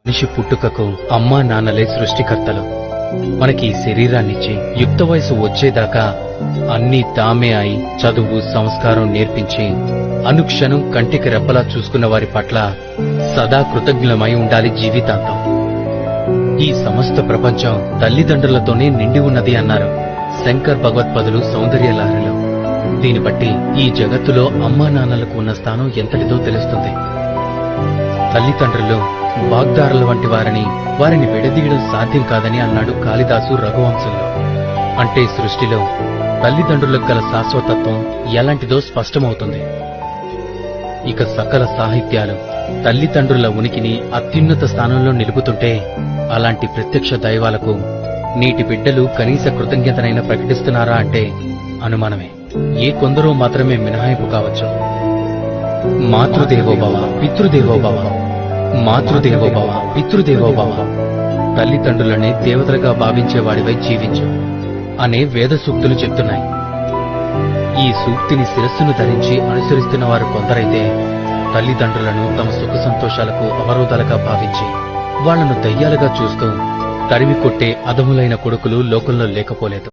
మనిషి పుట్టుకకు అమ్మా నాన్నలే సృష్టికర్తలు. మనకి శరీరాన్నిచ్చి యుక్త వయసు వచ్చేదాకా అన్నీ తామే అయి చదువు సంస్కారం నేర్పించి అనుక్షణం కంటికి రెప్పలా చూసుకున్న వారి పట్ల సదా కృతజ్ఞులమై ఉండాలి జీవితాంతం. ఈ సమస్త ప్రపంచం తల్లిదండ్రులతోనే నిండి ఉన్నది అన్నారు శంకర్ భగవత్పదులు సౌందర్యలహరిలో. దీన్ని బట్టి ఈ జగత్తులో అమ్మా నాన్నలకు ఉన్న స్థానం ఎంతటిదో తెలుస్తుంది. తల్లిదండ్రులు వాగ్దారుల వంటి వారిని విడదీయడం సాధ్యం కాదని అన్నాడు కాళిదాసు రఘువంశంలో. అంటే సృష్టిలో తల్లిదండ్రులకు గల శాశ్వతత్వం ఎలాంటిదో స్పష్టమవుతుంది. ఇక సకల సాహిత్యాలు తల్లిదండ్రుల ఉనికిని అత్యున్నత స్థానంలో నిలుపుతుంటే అలాంటి ప్రత్యక్ష దైవాలకు నీటి బిడ్డలు కనీస కృతజ్ఞతనైనా ప్రకటిస్తున్నారా అంటే అనుమానమే. ఏ కొందరో మాత్రమే మినహాయింపు కావచ్చు. మాతృదేవోభవ పితృదేవోభవ, మాతృదేవోభవ పితృదేవోభవ. తల్లిదండ్రులనే దేవతలుగా భావించేవాడివై జీవించు అనే వేద సూక్తులు చెప్తున్నాయి. ఈ సూక్తిని శిరస్సును ధరించి అనుసరిస్తున్న వారు కొందరైతే తల్లిదండ్రులను తమ సుఖ సంతోషాలకు అవరోధాలుగా భావించి వాళ్లను దయ్యాలుగా చూస్తూ తరిమి కొట్టే అధములైన కొడుకులు లోకంలో లేకపోలేదు.